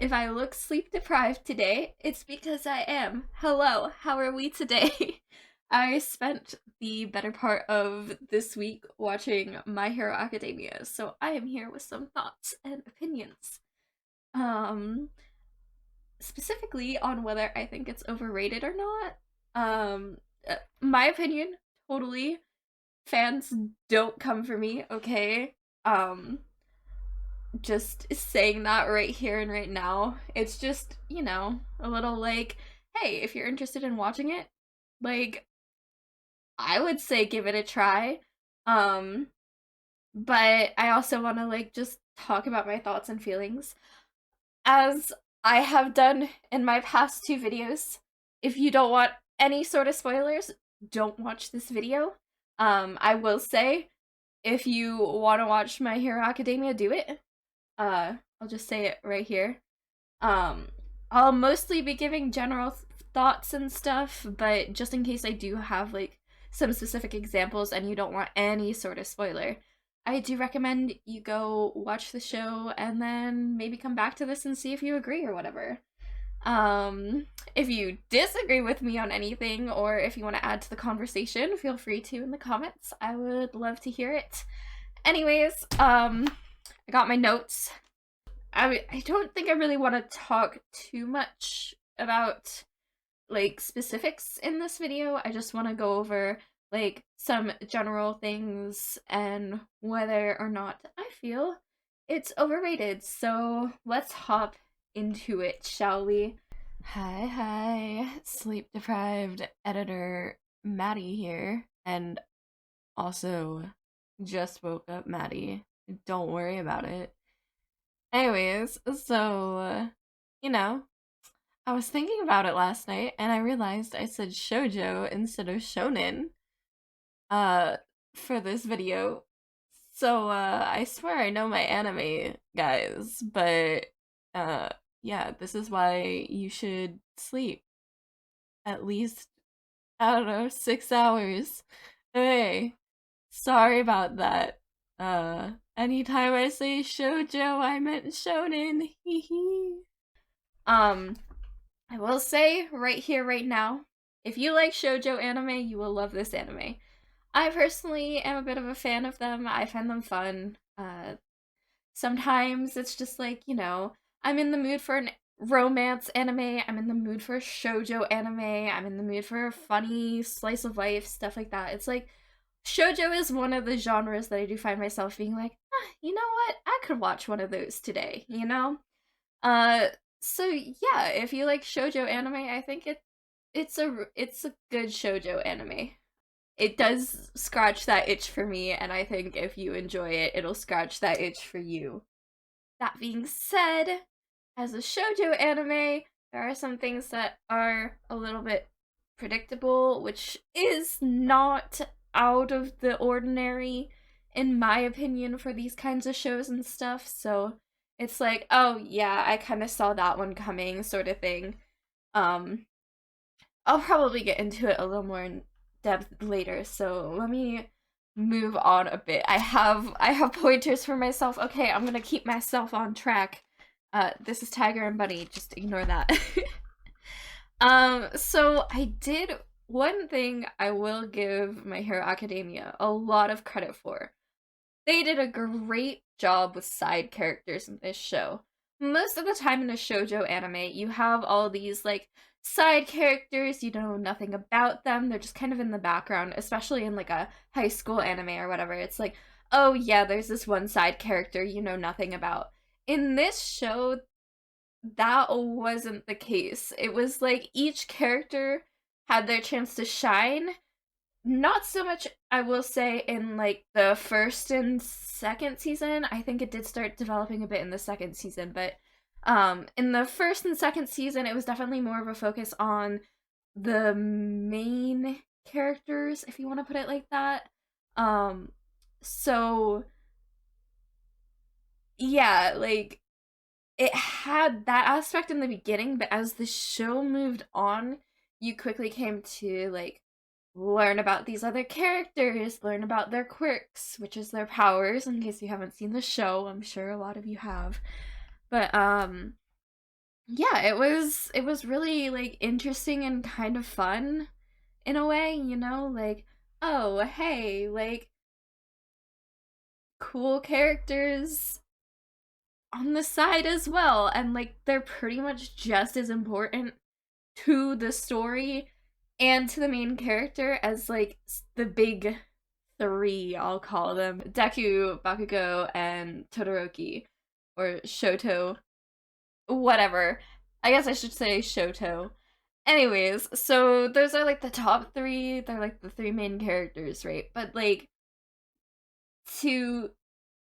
If I look sleep deprived today, it's because I am. Hello, how are we today? I spent the better part of this week watching My Hero Academia, so I am here with some thoughts and opinions. Um, Specifically on whether I think it's overrated or not. My opinion, totally. Fans don't come for me, okay? Um, just saying that right here and right now. It's just, a little like, hey, if you're interested in watching it, like, I would say give it a try. Um, but I also want to, like, just talk about my thoughts and feelings. As I have done in my past two videos, if you don't want any sort of spoilers, don't watch this video. I will say, if you want to watch My Hero Academia, do it. I'll just say it right here. Um, I'll mostly be giving general thoughts and stuff, but just in case I do have like some specific examples and you don't want any sort of spoiler, I do recommend you go watch the show and then maybe come back to this and see if you agree or whatever. If you disagree with me on anything or if you want to add to the conversation, feel free to in the comments. I would love to hear it. Anyways, I got my notes. I don't think I really want to talk too much about like specifics in this video. I just want to go over like some general things and whether or not I feel it's overrated. So let's hop into it, shall we? Hi, sleep deprived editor Maddie here, and also just woke up Maddie. Don't worry about it. Anyways, so, you know, I was thinking about it last night and I realized I said shoujo instead of shonen, uh, for this video. So, I swear I know my anime, guys, but, uh, yeah, this is why you should sleep. At least, I don't know, 6 hours. Hey, sorry about that. Anytime I say shoujo, I meant shonen. Hee hee. Um, I will say right here, right now, if you like shoujo anime, you will love this anime. I personally am a bit of a fan of them. I find them fun. Sometimes it's just like, I'm in the mood for an romance anime, I'm in the mood for a shoujo anime, I'm in the mood for a funny slice of life, stuff like that. It's like shoujo is one of the genres that I do find myself being like, you know what? I could watch one of those today, you know? Uh so yeah, if you like shoujo anime, I think it's a good shoujo anime. It does scratch that itch for me, and I think if you enjoy it, it'll scratch that itch for you. That being said, as a shoujo anime, there are some things that are a little bit predictable, which is not out of the ordinary, in my opinion, for these kinds of shows and stuff. So it's like, oh yeah, I kind of saw that one coming, sort of thing. Um, I'll probably get into it a little more in depth later. So let me move on a bit. I have pointers for myself. Okay, I'm gonna keep myself on track. This is Tiger and Bunny. Just ignore that. So I did one thing I will give My Hero Academia a lot of credit for. They did a great job with side characters in this show. Most of the time in a shoujo anime, you have all these like side characters, you know nothing about them, they're just kind of in the background, especially in like a high school anime or whatever. It's like, oh yeah, there's this one side character you know nothing about. In this show, that wasn't the case. It was like each character had their chance to shine, not so much, I will say, in like the first and second season. I think it did start developing a bit in the second season, but in the first and second season it was definitely more of a focus on the main characters, if you want to put it like that. So yeah, like it had that aspect in the beginning, but as the show moved on, you quickly came to like learn about these other characters, learn about their quirks, which is their powers, in case you haven't seen the show. I'm sure a lot of you have. But yeah, it was really like interesting and kind of fun in a way, like, oh, hey, like cool characters on the side as well, and like they're pretty much just as important to the story and to the main character as like the big three, I'll call them: Deku, Bakugo, and Todoroki, or Shoto, whatever. I guess I should say Shoto. Anyways, so those are like the top three. They're like the three main characters, right? But like, to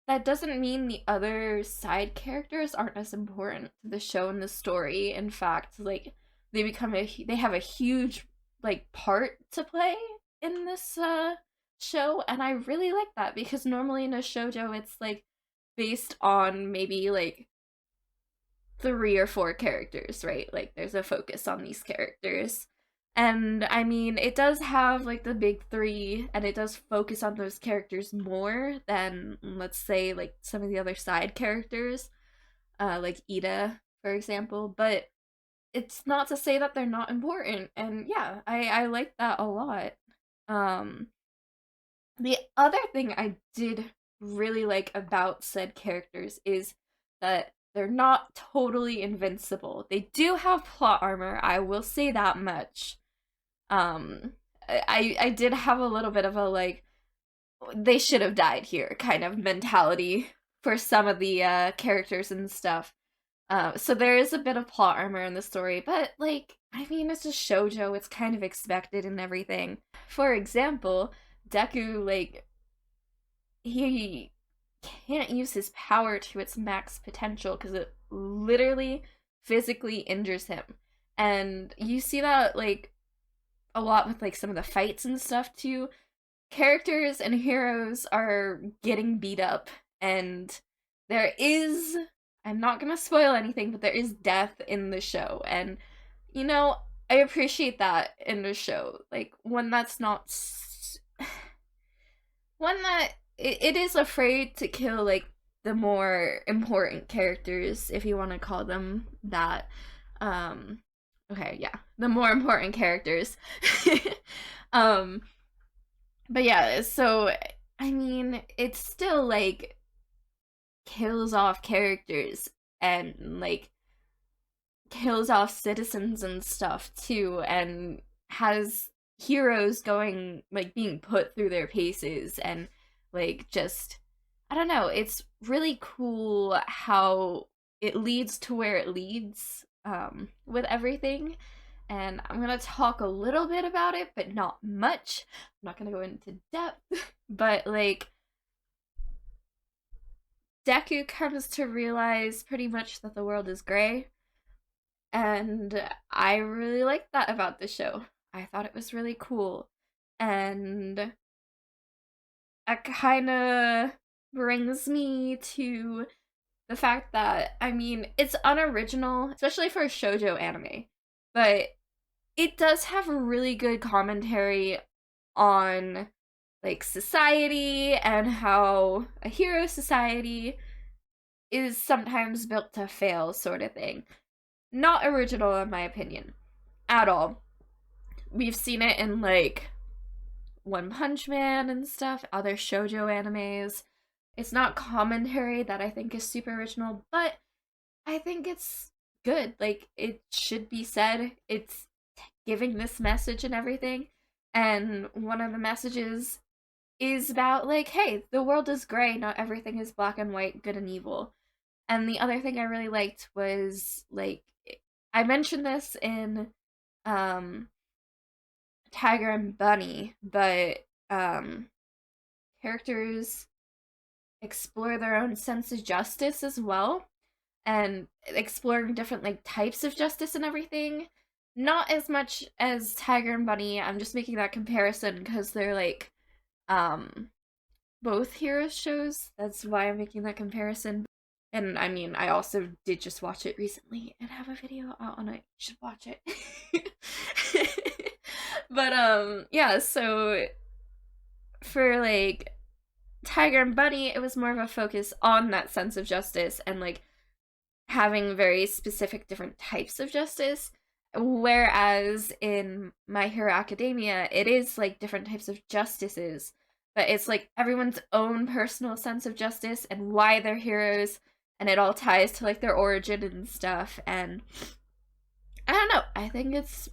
that doesn't mean the other side characters aren't as important to the show and the story. In fact, like they have a huge like part to play in this show, and I really like that because normally in a shoujo it's like based on maybe like three or four characters, right? Like there's a focus on these characters. And I mean, it does have like the big three, and it does focus on those characters more than, let's say, like some of the other side characters, like Ida, for example. But it's not to say that they're not important. And yeah, I like that a lot. Um, the other thing I did really like about said characters is that they're not totally invincible. They do have plot armor, I will say that much. Um I did have a little bit of a like, they should have died here kind of mentality for some of the characters and stuff. So there is a bit of plot armor in the story, but like, I mean, it's just shoujo, it's kind of expected and everything. For example, Deku, like, he can't use his power to its max potential because it literally physically injures him. And you see that like a lot with like some of the fights and stuff too. Characters and heroes are getting beat up, and there is, I'm not gonna spoil anything, but there is death in the show. And I appreciate that in the show, like one that's not one that it is afraid to kill like the more important characters, if you want to call them that. um okay, yeah, the more important characters. um but yeah, so I mean, it's still like kills off characters and like kills off citizens and stuff too, and has heroes going like being put through their paces, and like just, I don't know, it's really cool how it leads to where it leads with everything. And I'm gonna talk a little bit about it, but not much. I'm not gonna go into depth. But like, Deku comes to realize pretty much that the world is gray, and I really liked that about the show. I thought it was really cool. And it kind of brings me to the fact that, I mean, it's unoriginal, especially for a shoujo anime, but it does have a really good commentary on like society and how a hero society is sometimes built to fail, sort of thing. Not original in my opinion at all. We've seen it in like One Punch Man and stuff, other shoujo animes. It's not commentary that I think is super original, but I think it's good. Like, it should be said. It's giving this message and everything. And one of the messages is about like, hey, the world is gray, not everything is black and white, good and evil. And the other thing I really liked was like, I mentioned this in um Tiger and Bunny, but characters explore their own sense of justice as well, and exploring different like types of justice and everything. Not as much as Tiger and Bunny. I'm just making that comparison because they're like both heroes shows. That's why I'm making that comparison. And I mean, I also did just watch it recently and have a video out on it. You should watch it. But yeah, so for like Tiger and Bunny, it was more of a focus on that sense of justice and like having very specific different types of justice. Whereas in My Hero Academia, it is like different types of justices, but it's like everyone's own personal sense of justice and why they're heroes, and it all ties to like their origin and stuff. And I don't know, I think it's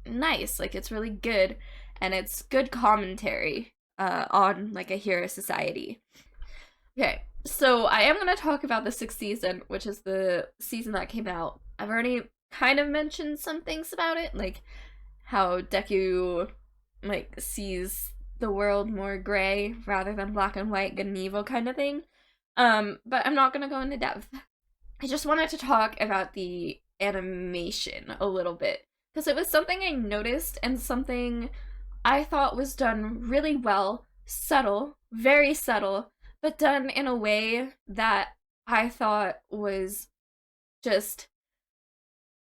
nice. Like, it's really good, and it's good commentary on like a hero society. Okay, so I am going to talk about the sixth season, which is the season that came out. I've already kind of mentioned some things about it, like how Deku like sees the world more gray rather than black and white, good and evil kind of thing. But I'm not going to go into depth. I just wanted to talk about the animation a little bit because it was something I noticed and something I thought was done really well, subtle, very subtle, but done in a way that I thought was just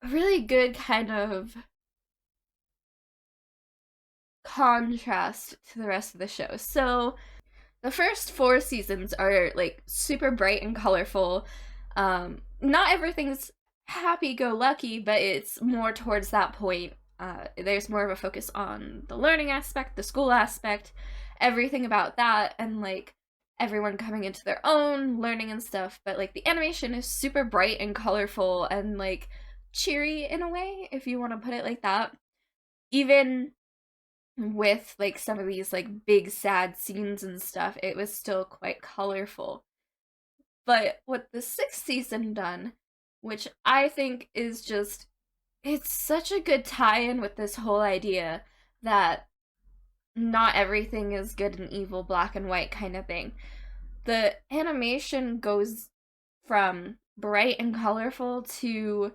a really good kind of contrast to the rest of the show. So, the first four seasons are like super bright and colorful. Not everything's happy go lucky, but it's more towards that point. There's more of a focus on the learning aspect, the school aspect, everything about that, and like everyone coming into their own, learning and stuff. But like the animation is super bright and colorful and like cheery in a way, if you want to put it like that. Even with like some of these like big sad scenes and stuff, it was still quite colorful. But what the sixth season done, which I think is just, it's such a good tie-in with this whole idea that not everything is good and evil, black and white kind of thing. The animation goes from bright and colorful to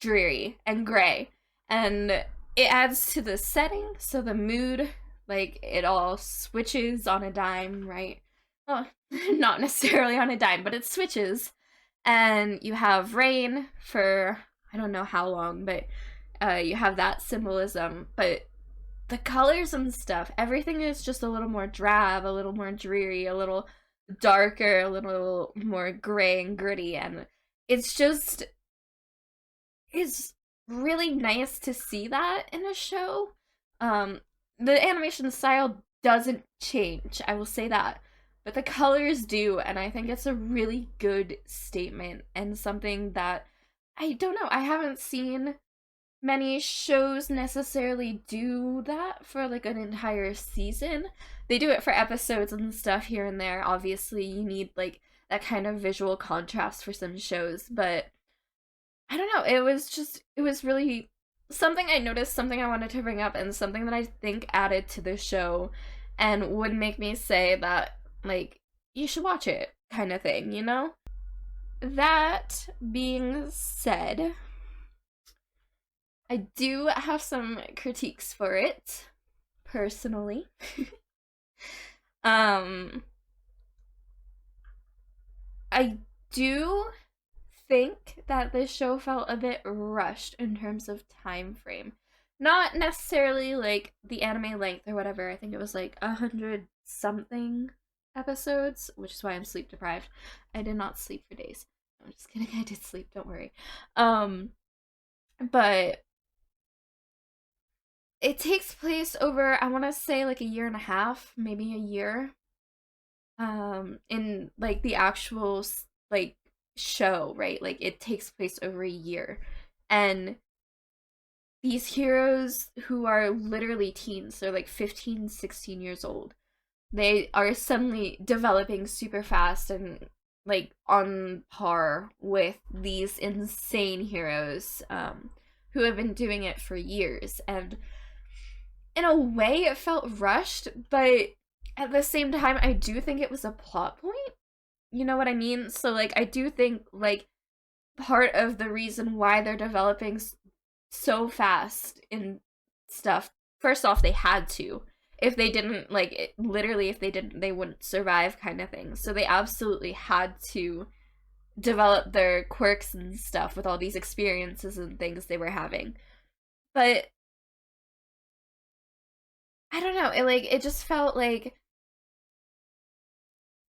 dreary and gray, and it adds to the setting, so the mood, like, it all switches on a dime, right? Well, not necessarily on a dime, but it switches. And you have rain for I don't know how long, but you have that symbolism. But the colors and stuff, everything is just a little more drab, a little more dreary, a little darker, a little more gray and gritty. And it's just, it's really nice to see that in a show. The animation style doesn't change, I will say that. But the colors do, and I think it's a really good statement and something that I don't know, I haven't seen many shows necessarily do that for like an entire season. They do it for episodes and stuff here and there. Obviously, you need like that kind of visual contrast for some shows, but I don't know, it was really something I noticed, something I wanted to bring up, and something that I think added to the show and would make me say that, like, you should watch it, kind of thing, you know? That being said, I do have some critiques for it, personally. um, I do think that this show felt a bit rushed in terms of time frame. Not necessarily like the anime length or whatever. I think it was like 100 something episodes, which is why I'm sleep deprived. I did not sleep for days. I'm just kidding. I did sleep. Don't worry. But it takes place over, I want to say, like a year and a half, maybe a year. In like the actual like show, right? Like it takes place over a year. And these heroes who are literally teens, they're like 15, 16 years old. They are suddenly developing super fast and like on par with these insane heroes who have been doing it for years. And in a way, it felt rushed, but at the same time, I do think it was a plot point. You know what I mean? So, like, I do think, like, part of the reason why they're developing so fast in stuff, first off, they had to. If they didn't, like, literally, if they didn't, they wouldn't survive, kind of thing. So they absolutely had to develop their quirks and stuff with all these experiences and things they were having. But I don't know, it just felt like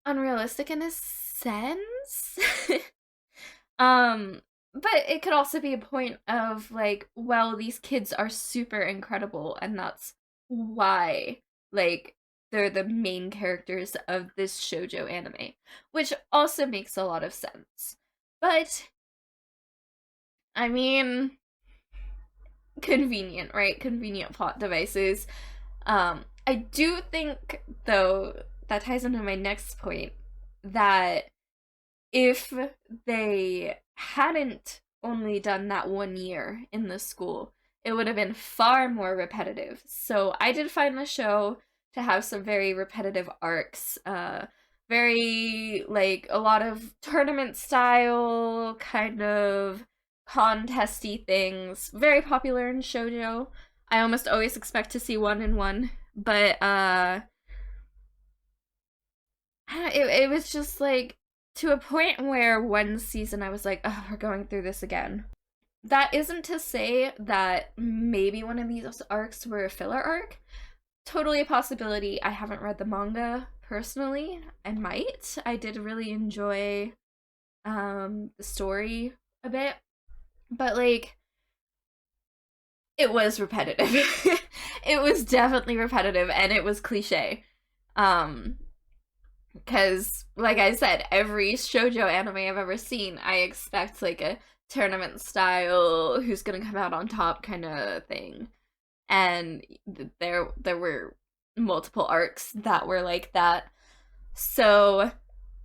unrealistic in a sense. Um, but it could also be a point of like, well, these kids are super incredible, and that's why, like, they're the main characters of this shoujo anime, which also makes a lot of sense. But I mean, convenient, right? Convenient plot devices. I do think, though, that ties into my next point, that if they hadn't only done that 1 year in the school, it would have been far more repetitive. So I did find the show to have some very repetitive arcs. Very, like, a lot of tournament style, kind of contesty things. Very popular in shoujo. I almost always expect to see one in one, but it was just like to a point where one season I was like, oh, we're going through this again. That isn't to say that maybe one of these arcs were a filler arc. Totally a possibility. I haven't read the manga personally. I might. I did really enjoy the story a bit, but like it was repetitive. It was definitely repetitive, and it was cliche. Um, because like I said, every shoujo anime I've ever seen, I expect like a tournament style, who's gonna come out on top kind of thing. And there were multiple arcs that were like that. So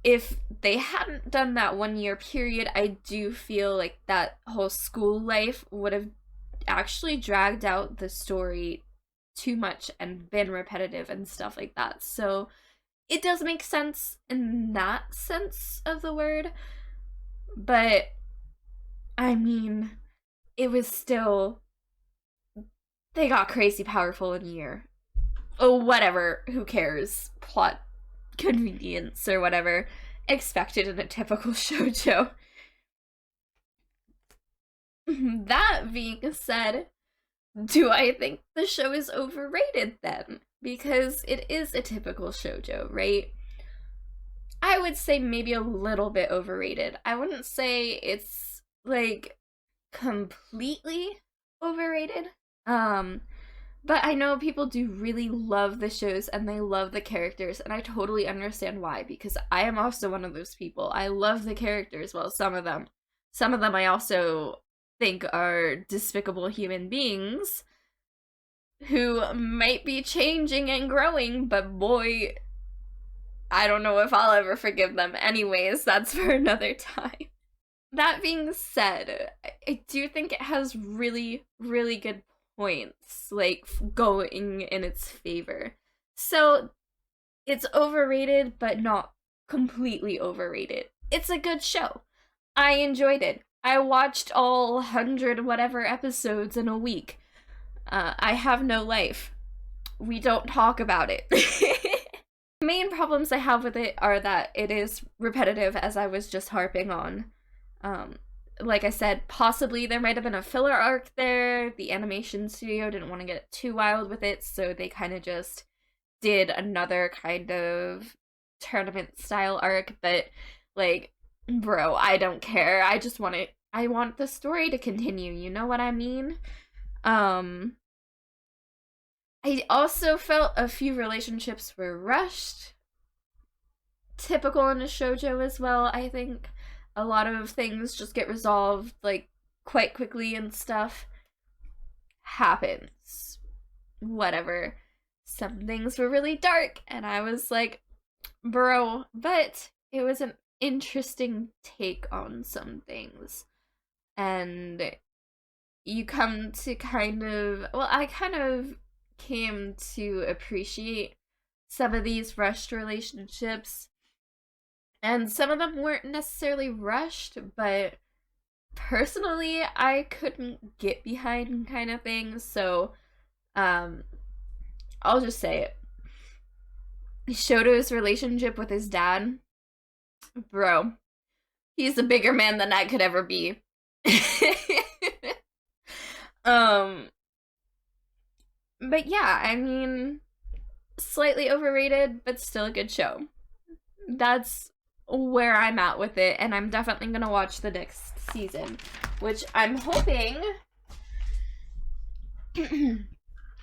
if they hadn't done that 1 year period, I do feel like that whole school life would have actually dragged out the story too much and been repetitive and stuff like that. So it does make sense in that sense of the word, but I mean, it was still, they got crazy powerful in a year. Oh, whatever, who cares? Plot convenience or whatever. Expected in a typical shoujo. That being said, do I think the show is overrated then? Because it is a typical shoujo, right? I would say maybe a little bit overrated. I wouldn't say it's like completely overrated. Um, but I know people do really love the shows and they love the characters, and I totally understand why, because I am also one of those people. I love the characters, well, some of them. Some of them I also think are despicable human beings who might be changing and growing, but boy, I don't know if I'll ever forgive them. Anyways, that's for another time. That being said, I do think it has really, really good points, like, going in its favor. So, it's overrated, but not completely overrated. It's a good show. I enjoyed it. I watched all 100 whatever episodes in a week. I have no life. We don't talk about it. Main problems I have with it are that it is repetitive, as I was just harping on. Um, like I said, possibly there might have been a filler arc there. The animation studio didn't want to get too wild with it, so they kind of just did another kind of tournament style arc. But like, bro, I don't care. I want the story to continue. You know what I mean? Um, I also felt a few relationships were rushed. Typical in a shoujo as well, I think. A lot of things just get resolved, like, quite quickly and stuff. Happens. Whatever. Some things were really dark, and I was like, bro, but it was an interesting take on some things. And you come to kind of, well, I kind of came to appreciate some of these rushed relationships, and some of them weren't necessarily rushed, but personally I couldn't get behind kind of things. So I'll just say it. Shoto's relationship with his dad, bro, he's a bigger man than I could ever be. um but yeah, I mean, slightly overrated, but still a good show. That's where I'm at with it, and I'm definitely gonna watch the next season, which I'm hoping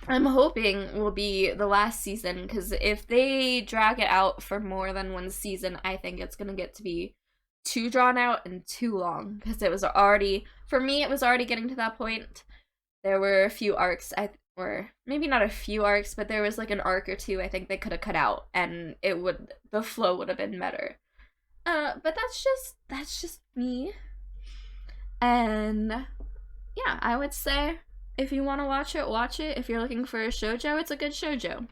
I'm hoping will be the last season, because if they drag it out for more than one season, I think it's gonna get to be too drawn out and too long, because it was already, for me, it was already getting to that point. There were a few arcs, or maybe not a few arcs, but there was like an arc or two I think they could have cut out, and the flow would have been better. But that's just me. And yeah, I would say if you want to watch it, watch it. If you're looking for a shoujo, it's a good shoujo.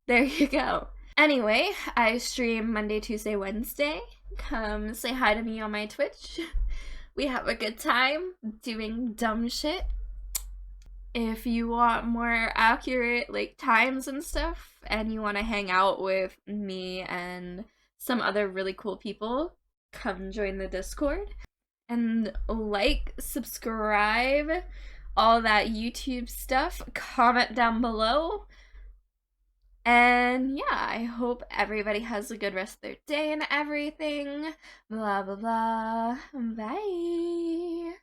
There you go. Anyway, I stream Monday, Tuesday, Wednesday. Come say hi to me on my Twitch. We have a good time doing dumb shit. If you want more accurate like times and stuff, and you want to hang out with me and some other really cool people, come join the Discord. And like, subscribe, all that YouTube stuff. Comment down below. And yeah, I hope everybody has a good rest of their day and everything. Blah, blah, blah. Bye.